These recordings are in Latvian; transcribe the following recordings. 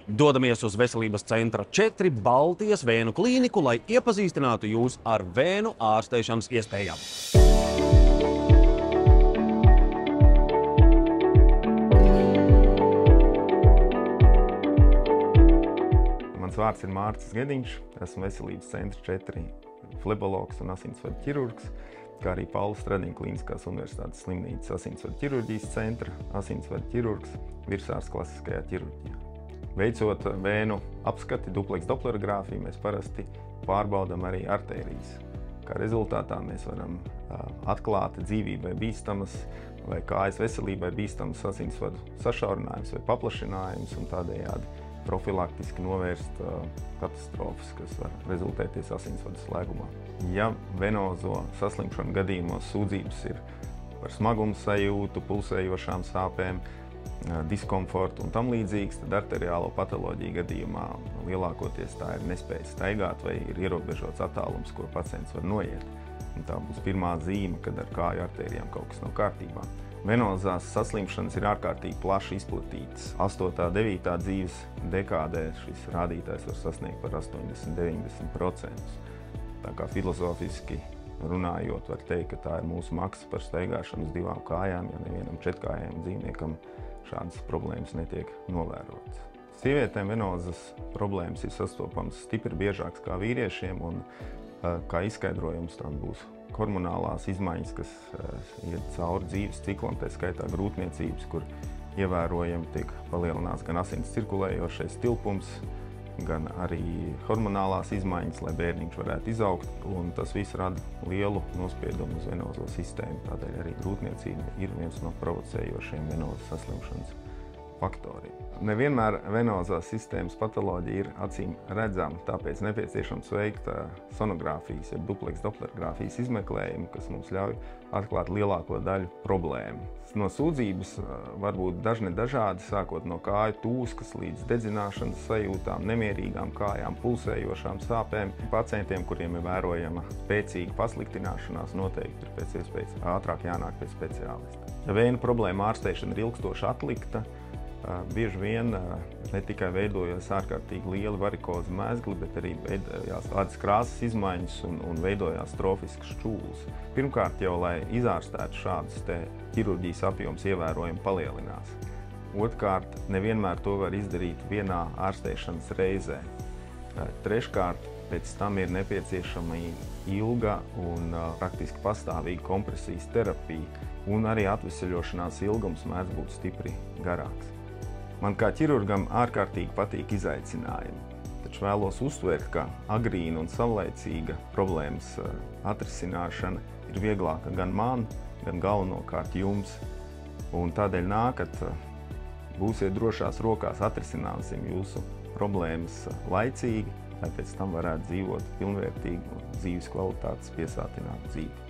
Dodamies uz Veselības centra 4 Baltijas vēnu klīniku, lai iepazīstinātu jūs ar vēnu ārstēšanas iespējām. Mans vārds ir Mārcis Gediņš, esmu Veselības centra 4 flebologs un asinsvadu ķirurgs, kā arī Pauļa Stradiņa Kliniskās universitātes slimnīcas asinsvadu ķirurģijas centra, asinsvadu ķirurgs, virsārsts klasiskajā ķirurģijā. Veicot vēnu apskati dupleks doplerogrāfiju, mēs parasti pārbaudam arī artērijas. Kā rezultātā mēs varam atklāt dzīvībai bīstamas vai kājas veselībai bīstamas asinsvadu sašaurinājums vai paplašinājums un tādējādi profilaktiski novērst katastrofas, kas var rezultēties asinsvadu slēgumā. Ja venozo saslimšanu gadījumos sūdzības ir par smagumu sajūtu, pulsējošām sāpēm, diskomfortu un tam līdzīgs, tad arteriālo patoloģiju gadījumā lielākoties tā ir nespēja staigāt vai ir ierobežots attālums, ko pacients var noiet. Un tā būs pirmā zīme, kad ar kāju artērijām kaut kas nav kārtībā. Venozās saslimšanas ir ārkārtīgi plaši izplatītas. 8. un 9. dzīves dekādē šis rādītājs var sasniegt par 80–90%. Tā kā filozofiski runājot, var teikt, ka tā ir mūsu maksa par staigāšanu uz 2 kājām, ja nevienam 4-kājiem dzīvniekam šādas problēmas netiek novērotas. Sievietēm venozas problēmas ir sastopamas stipri biežākas kā vīriešiem, un kā izskaidrojums tam būs hormonālās izmaiņas, kas iet cauri dzīves ciklam, tā skaitā grūtniecības, kur ievērojami tiek palielināts gan asins cirkulējošais tilpums, gan arī hormonālās izmaiņas, lai bērniņš varētu izaugt, un tas viss rada lielu nospiedumu uz venozo sistēmu. Tādēļ arī grūtniecība ir viens no provocējošiem venozas saslimšanas faktoriem. Nevienmēr venozās sistēmas patoloģija ir acīm redzama, tāpēc nepieciešams veikt sonogrāfijas, jeb dupleks doplerogrāfijas izmeklējumu, kas mums ļauj atklāt lielāko daļu problēmu. No sūdzības var būt dažādi, sākot no kāju tūskas līdz dedzināšanas sajūtām, nemierīgām kājām, pulsējošām sāpēm. Pacientiem, kuriem ir vērojama spēcīga pasliktināšanās, noteikti ir pēc iespējas ātrāk jānāk pie speciālista. Ja vēnu problēma ārstēšana ir ilgstoši atlikta, bieži vien ne tikai veidojas ārkārtīgi lieli varikozi mezgli, bet arī veidojās ādas krāsas izmaiņas un veidojās trofisks šķūlis. Pirmkārt jau, lai izārstētu šādas ķirurģijas apjoms ievērojami palielinās. Otrkārt, nevienmēr to var izdarīt vienā ārstēšanas reizē. Treškārt, pēc tam ir nepieciešama ilga un praktiski pastāvīga kompresijas terapija, un arī atveseļošanās ilgums mēdz būt stipri garāks. Man kā ķirurgam ārkārtīgi patīk izaicinājumi, taču vēlos uzsvērt, ka agrīna un savlaicīga problēmas atrisināšana ir vieglāka gan man, gan galvenokārt jums. Un tādēļ nākat, būsiet drošās rokās, atrisināsim jūsu problēmas laicīgi, lai pēc tam varētu dzīvot pilnvērtīgu un dzīves kvalitātes piesātinātu dzīvi.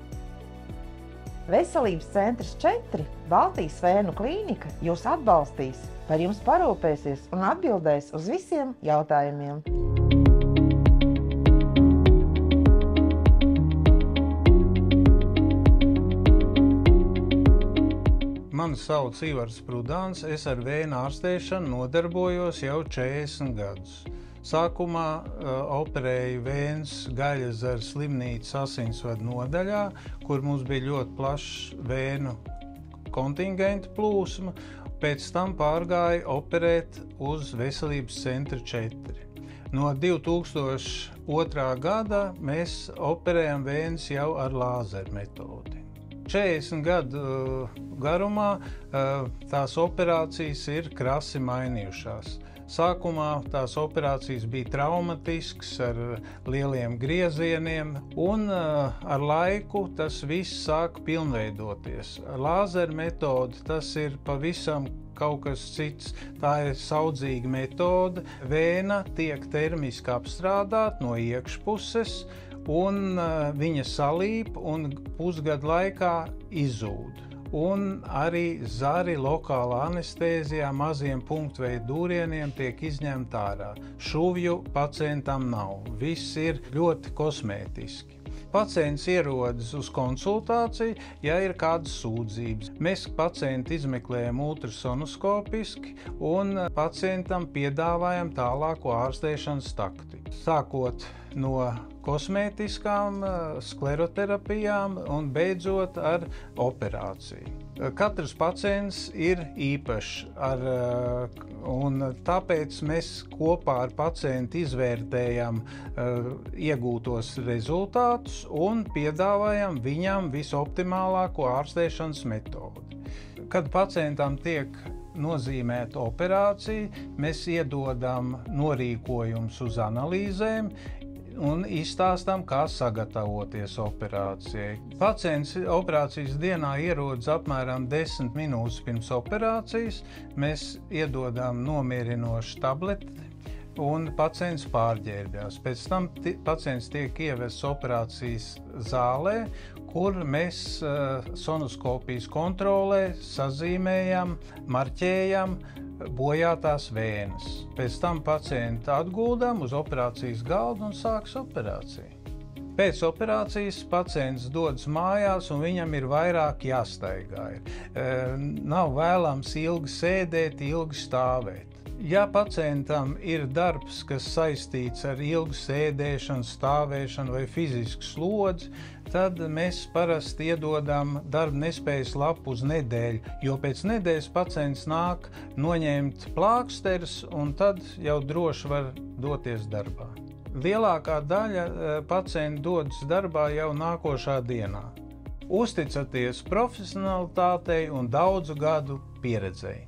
Veselības centrs 4 Baltijas vēnu klīnika jūs atbalstīs, par jums parūpēsies un atbildēs uz visiem jautājumiem. Mani sauc Ivars Prudāns, es ar vēnu ārstēšanu nodarbojos jau 40 gadus. Sākumā operēju vēnes Gaļezares slimnīcas asinsvadu nodaļā, kur mums bija ļoti plašs vēnu kontingenta plūsma. Pēc tam pārgāju operēt uz Veselības centra 4. No 2002. gada mēs operējam vēnes jau ar lāzeru metodi. 40 gadu garumā tās operācijas ir krasi mainījušās. Sākumā tās operācijas bija traumatiskas ar lieliem griezieniem, un ar laiku tas viss sāk pilnveidoties. Lāzeru metode tas ir pavisam kaut kas cits. Tā ir saudzīga metode. Vēna tiek termiski apstrādāta no iekšpuses, un viņa salīp un pusgadu laikā izzūd. Un arī zari lokālā anestēzijā maziem punktveidu dūrieniem tiek izņemta ārā. Šuvju pacientam nav. Viss ir ļoti kosmētiski. Pacients ierodas uz konsultāciju, ja ir kādas sūdzības. Mēs pacientu izmeklējam ultrasonoskopiski un pacientam piedāvājam tālāko ārstēšanas taktiku. Sākot no kosmētiskām skleroterapijām un beidzot ar operāciju. Katrs pacients ir īpašs, un tāpēc mēs kopā ar pacientu izvērtējam iegūtos rezultātus un piedāvājam viņam visoptimālāko ārstēšanas metodi. Kad pacientam tiek nozīmēta operācija, mēs iedodam norīkojumus uz analīzēm un izstāstam, kā sagatavoties operācijai. Pacients operācijas dienā ierodas apmēram 10 minūtes pirms operācijas. Mēs iedodam nomierinošu tableti un pacients pārģērbjās. Pēc tam pacients tiek ievests operācijas zālē, kur mēs sonoskopijas kontrolē sazīmējam, marķējam bojātās vēnes. Pēc tam pacientu atguldam uz operācijas galda un sāks operāciju. Pēc operācijas pacients dodas mājās un viņam ir vairāk jāstaigā. Nav vēlams ilgi sēdēt, ilgi stāvēt. Ja pacientam ir darbs, kas saistīts ar ilgu sēdēšanu, stāvēšanu vai fizisku slodzi, tad mēs parasti iedodam darba nespējas lapu uz nedēļu, jo pēc nedēļas pacients nāk noņemt plāksterus un tad jau droši var doties darbā. Lielākā daļa pacientu dodas darbā jau nākošā dienā. Uzticaties profesionalitātei un daudzu gadu pieredzei.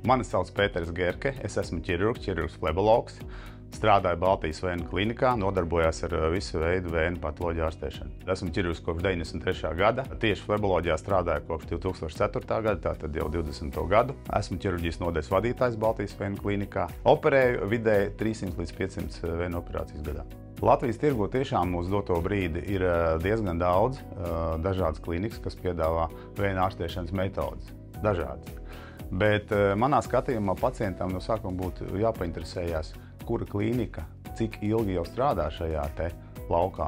Mani sauc Pēters Gerke, es esmu ķirurgs flebologs, strādāju Baltijas Vēnu klīnikā, nodarbojos ar visu veidu vēnu patoloģiju ārstēšanu. Esmu ķirurgs kopš 93. gada, tieši fleboloģijā strādāju kopš 2004. gada, tātad jau 20. gadu. Esmu ķirurģijas nodaļas vadītājs Baltijas Vēnu klīnikā. Operēju vidēji 300 līdz 500 vēnu operācijas gadā. Latvijas tirgu tiešām uz doto brīdi ir diezgan daudz dažādas klīnikas, kas piedāvā vēnu ārstēšanas metodas. Dažādas. Bet manā skatījumā pacientam no sākuma būtu jāpainteresējās, kura klīnika, cik ilgi jau strādā šajā te laukā,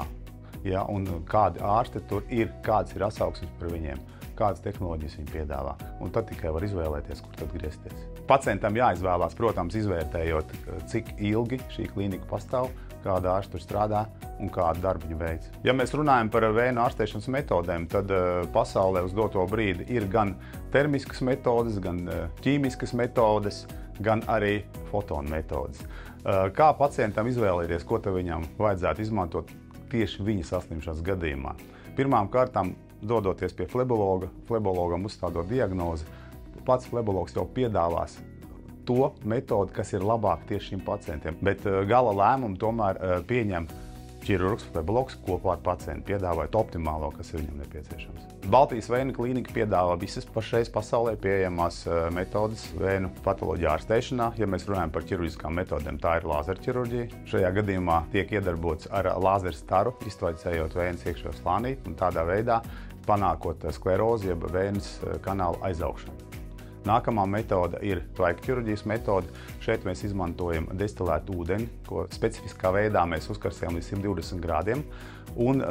ja, un kādi ārsti tur ir, kāds ir atsauksmes par viņiem, kādas tehnoloģijas viņi piedāvā. Un tad tikai var izvēlēties, kur tad griezties. Pacientam jāizvēlās, protams, izvērtējot, cik ilgi šī klīnika pastāv, kāda ārsta tur strādā un kādu darbu viņa veic. Ja mēs runājam par vēnu ārstēšanas metodēm, tad pasaulē uz doto brīdi ir gan termiskas metodes, gan ķīmiskas metodes, gan arī fotonu metodes. Kā pacientam izvēlēties, ko te viņam vajadzētu izmantot tieši viņa saslimšanas gadījumā? Pirmām kārtām, dodoties pie flebologa, flebologam uzstādot diagnozi, pats flebologs jau piedāvās to metodi, kas ir labāk tieši šim pacientiem. Bet gala lēmumu tomēr pieņem ķirurgs, flebologs kopā ar pacientu, piedāvājot optimālo, kas ir viņam nepieciešams. Baltijas Vēnu klīnika piedāvā visas pašreiz pasaulē pieejamās metodas vēnu patoloģiju ārstēšanā. Ja mēs runājam par ķirurģiskām metodēm, tā ir lāzerķirurģija. Šajā gadījumā tiek iedarbots ar lāzerstaru, iztvaicējot vējas iekšējo slānīti un tādā veidā panākot sklerozi, jeb vējas kanāla aizaugšanu. Nākamā metode ir tvaika ķirurģijas metode. Šeit mēs izmantojam destilētu ūdeni, ko specifiskā veidā mēs uzkarsējam līdz 120 grādiem un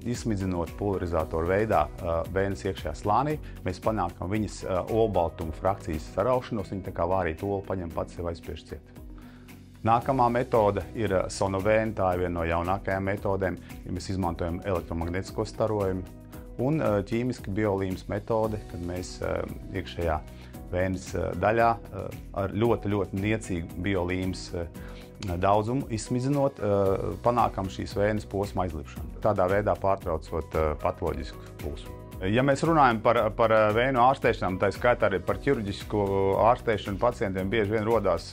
izsmidzinot polarizatoru veidā vējas iekšējā slānī, mēs panākam viņas olbaltuma frakcijas saraušanos, viņa tā kā vārīt olu paņem pats sev aizspiež ciet. Nākamā metode ir sonovēna, tā ir viena no jaunākajām metodēm, ja mēs izmantojam elektromagnētisko starojumu, un ķīmiski biolīmas metode, kad mēs iekšējā vējas daļā ar ļoti niecīgu biolīmas daudzumu izsmidzinot, panākam šīs vējas posma aizlipšanu. Tādā veidā pārtraucot patoloģisku pulsu. Ja mēs runājam par vēju ārstēšanu, tā skaitā arī par ķirurģisku ārstēšanu, pacientiem bieži vien rodās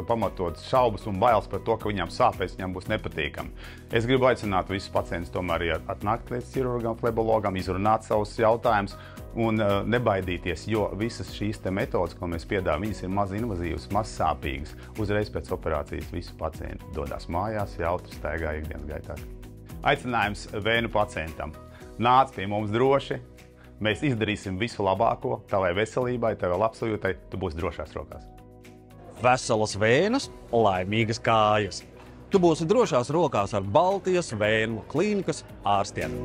pamatotas šaubas un bailes par to, ka viņam sāpēs, viņam būs nepatīkami. Es gribu aicināt visus pacientus tomēr atnākt līdz ķirurgam, flebologam, izrunāt savus jautājumus un nebaidīties, jo visas šīs metodas, ko mēs piedāvājam, viņas ir maz invazīvas, maz sāpīgas. Uzreiz pēc operācijas visi pacienti dodas mājās, jautri staigā ikdienas gaitā. Aicinājums vēju pacientam. Nāc pie mums droši, mēs izdarīsim visu labāko tavai veselībai, tavai labsajūtai, tu būsi drošās rokās. Veselas vēnas, laimīgas kājas. Tu būsi drošās rokās ar Baltijas Vēnu klīnikas ārstiem.